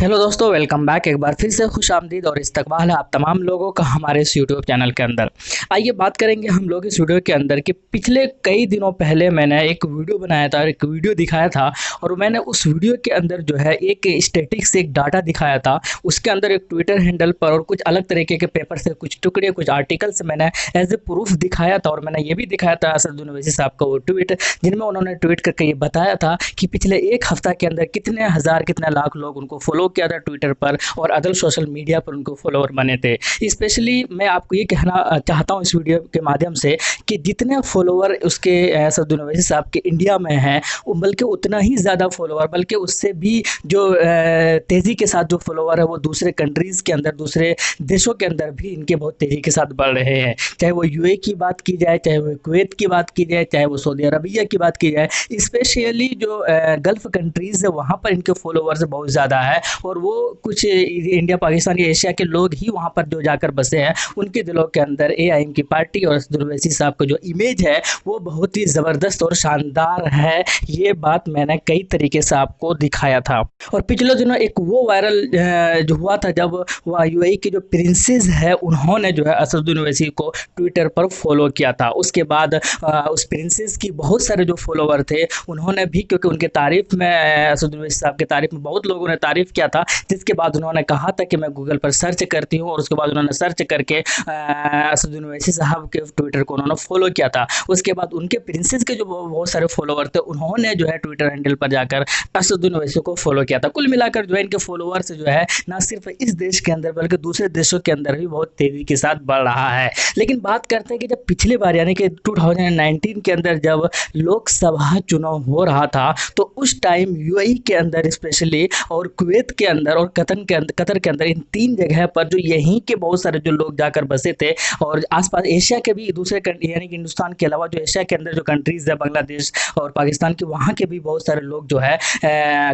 Hello दोस्तों, welcome back. एक बार फिर से खुशामदीद और इस्तकबाल है आप तमाम लोगों का हमारे इस यूट्यूब चैनल के अंदर। आइए बात करेंगे हम लोग इस वीडियो के अंदर कि पिछले कई दिनों पहले मैंने एक वीडियो बनाया था और एक वीडियो दिखाया था। और मैंने उस वीडियो के अंदर जो है एक स्टैटिक्स एक डाटा दिखाया था। उसके अंदर एक ट्विटर हैंडल पर और कुछ अलग तरीके के पेपर से कुछ टुकड़े कुछ आर्टिकल्स मैंने एज ए प्रूफ दिखाया था। और मैंने ये भी दिखाया था असदुद्दीन ओवैसी साहब का वो ट्वीट, जिनमें उन्होंने ट्वीट करके ये बताया था कि पिछले एक हफ्ता के अंदर कितने हज़ार कितने लाख लोग उनको फॉलो किया था ट्विटर पर और अदर सोशल मीडिया पर उनको फॉलोअर बने थे। स्पेशली मैं आपको ये कहना चाहता हूँ इस वीडियो के माध्यम से कि जितने फॉलोअर उसके असदुद्दीन ओवैसी साहब के इंडिया में हैं, बल्कि उतना ही ज़्यादा फॉलोअर, बल्कि उससे भी जो तेज़ी के साथ जो फॉलोअर है वो दूसरे कंट्रीज़ के अंदर, दूसरे देशों के अंदर भी इनके बहुत तेज़ी के साथ बढ़ रहे हैं। चाहे वो यूए की बात की जाए, चाहे वो कुवैत की बात की जाए, चाहे वो सऊदी अरबिया की बात की जाए, स्पेशली जो गल्फ़ कंट्रीज़ है वहाँ पर इनके फॉलोअर्स बहुत ज़्यादा है। और वो कुछ इंडिया पाकिस्तान या एशिया के लोग ही वहाँ पर जो जाकर बसे हैं, उनके दिलों के अंदर एआईएम की पार्टी और असदुद्दीन ओवैसी साहब का जो इमेज है वो बहुत ही ज़बरदस्त और शानदार है। ये बात मैंने कई तरीके से आपको दिखाया था। और पिछले दिनों एक वो वायरल जो हुआ था जब वह यूएई के जो प्रिंसेस है उन्होंने जो है असदुद्दीन ओवैसी को ट्विटर पर फॉलो किया था। उसके बाद उस प्रिंसेस की बहुत सारे जो फॉलोवर थे उन्होंने भी, क्योंकि उनके तारीफ में असदुद्दीन ओवैसी साहब के तारीफ में बहुत लोगों ने तारीफ किया था, जिसके बाद उन्होंने कहा था कि मैं गूगल पर सर्च करती हूँ। और उसके बाद उन्होंने सर्च करके असदुद्दीन ओवैसी साहब के ट्विटर को उन्होंने फॉलो किया था। उसके बाद उनके प्रिंसेस के जो बहुत सारे फॉलोवर थे उन्होंने जो है ट्विटर हैंडल पर जाकर असदुद्दीन ओवैसी को फॉलो किया था। कुल मिलाकर जो है इनके फॉलोअर्स जो है ना सिर्फ इस देश के अंदर बल्कि दूसरे देशों के अंदर भी बहुत तेजी के साथ बढ़ रहा है। लेकिन बात करते हैं कि जब पिछली बार यानी कि 2019 के अंदर जब लोकसभा चुनाव हो रहा था तो उस टाइम यूएई के अंदर स्पेशली और कुवैत के अंदर और कतर के अंदर इन तीन जगह पर जो यहीं के बहुत सारे जो लोग जाकर बसे थे और आसपास एशिया के भी दूसरे यानी कि हिंदुस्तान के अलावा जो एशिया के अंदर जो कंट्रीज है बांग्लादेश और पाकिस्तान के, वहाँ के भी बहुत सारे लोग जो है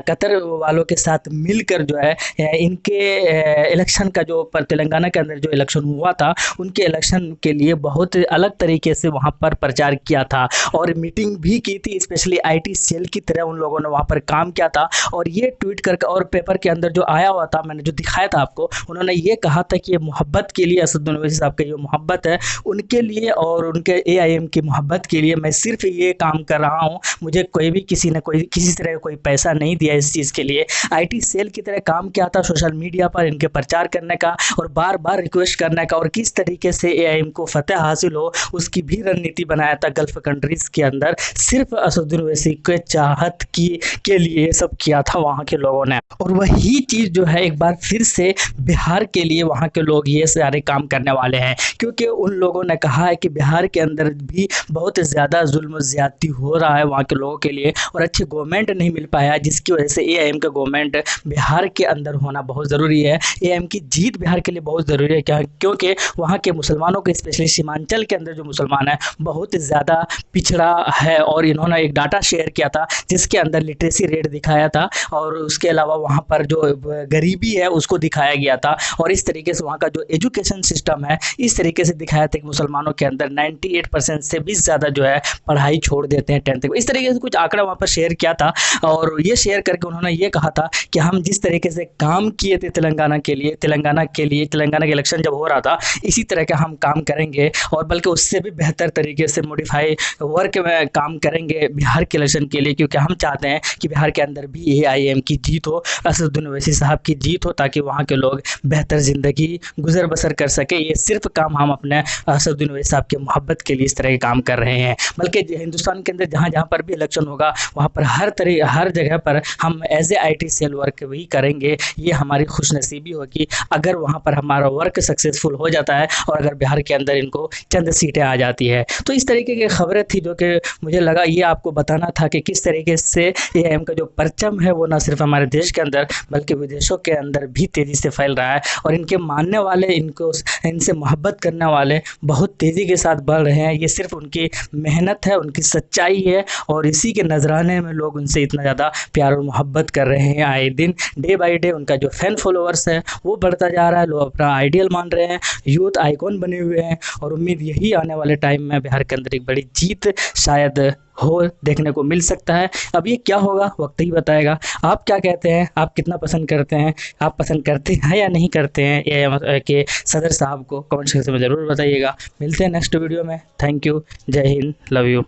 कतर वालों के साथ मिलकर जो है इनके इलेक्शन का जो पर तेलंगाना के अंदर जो इलेक्शन हुआ था उनके इलेक्शन के लिए बहुत अलग तरीके से वहाँ पर प्रचार किया था और मीटिंग भी की थी। स्पेशली आईटी सेल की तरह उन लोगों ने वहाँ पर काम किया था। और ये ट्वीट करके और पेपर के अंदर जो आया हुआ था, मैंने जो दिखाया था आपको, उन्होंने ये कहा था कि ये मोहब्बत के लिए, असदुद्दीन ओवैसी साहब की जो मोहब्बत है उनके लिए और उनके एआईएम की मोहब्बत के लिए मैं सिर्फ ये काम कर रहा हूँ। मुझे कोई भी किसी ने कोई किसी तरह का कोई पैसा नहीं दिया इस चीज़ के लिए। आईटी सेल की तरह काम किया था सोशल मीडिया पर इनके प्रचार करने का और बार बार रिक्वेस्ट करने का और किस तरीके से एआईएम को फतेह हासिल हो उसकी भी रणनीति बनाया था गल्फ कंट्रीज़ के अंदर। सिर्फ असदुद्दीन ओवैसी के चाहत की के लिए सब किया था वहाँ के लोगों ने। और वही चीज़ जो है एक बार फिर से बिहार के लिए वहाँ के लोग ये सारे काम करने वाले हैं, क्योंकि उन लोगों ने कहा है कि बिहार के अंदर भी बहुत ज़्यादा जुल्म ज़्यादती हो रहा है वहाँ के लोगों के लिए और अच्छी गवर्नमेंट नहीं मिल पाया, जिसकी वजह से एआईएम का गवर्नमेंट बिहार के अंदर होना बहुत ज़रूरी है। एआईएम की जीत बिहार के लिए बहुत ज़रूरी है, क्योंकि वहाँ के मुसलमानों के स्पेशली सीमांचल के अंदर जो मुसलमान है बहुत ज़्यादा पिछड़ा है। और इन्होंने एक डाटा शेयर किया था जिसके अंदर लिटरेसी रेट दिखाया था और उसके अलावा वहाँ पर जो गरीबी है उसको दिखाया गया था। और इस तरीके से वहाँ का जो एजुकेशन सिस्टम है इस तरीके से दिखाया था कि मुसलमानों के अंदर 98% से भी ज़्यादा जो है पढ़ाई छोड़ देते हैं 10th तक। इस तरीके से कुछ आंकड़ा वहाँ पर शेयर किया था और ये शेयर करके उन्होंने ये कहा था कि हम जिस तरीके से काम किए थे तेलंगाना के इलेक्शन जब हो रहा था इसी तरह का हम काम करेंगे और बल्कि उससे भी बेहतर तरीके से मॉडिफाई वर्क में काम करेंगे बिहार के इलेक्शन के लिए, क्योंकि हम चाहते हैं कि बिहार के अंदर भी एआईएम की जीत हो, असदुद्दीन ओवैसी साहब की जीत हो, ताकि वहाँ के लोग बेहतर ज़िंदगी गुजर बसर कर सके। ये सिर्फ काम हम अपने असदुद्दीन ओवैसी साहब की मोहब्बत के लिए इस तरह के काम कर रहे हैं। बल्कि हिंदुस्तान के अंदर जहाँ जहाँ पर भी इलेक्शन होगा वहाँ पर हर जगह पर हम as a IT cell work भी करेंगे। ये हमारी खुशनसीबी होगी अगर वहाँ पर हमारा वर्क सक्सेसफुल हो जाता है और अगर बिहार के अंदर इनको चंद सीटें आ जाती है। तो इस तरीके की खबरें थी जो कि मुझे लगा ये आपको बताना था कि किस तरीके से एआईएम का जो परचम है वो ना सिर्फ हमारे देश के अंदर बल्कि विदेशों के अंदर भी तेज़ी से फैल रहा है और इनके मानने वाले, इनसे मोहब्बत करने वाले बहुत तेज़ी के साथ बढ़ रहे हैं। ये सिर्फ उनकी मेहनत है, उनकी सच्चाई है और इसी के नजराने में लोग उनसे इतना ज़्यादा प्यार और मोहब्बत कर रहे हैं। आए दिन डे बाई डे उनका जो फैन फॉलोअर्स है वो बढ़ता जा रहा है। लोग अपना आइडियल मान रहे हैं, यूथ आइकॉन बने हुए हैं और उम्मीद यही आने वाले टाइम में बिहार के अंदर एक बड़ी जीत शायद हो देखने को मिल सकता है। अब ये क्या होगा वक्त ही बताएगा। आप क्या कहते हैं, आप कितना पसंद करते हैं, आप पसंद करते हैं या नहीं करते हैं ये कि सदर साहब को, कमेंट सेक्शन में ज़रूर बताइएगा। मिलते हैं नेक्स्ट वीडियो में। थैंक यू, जय हिंद, लव यू।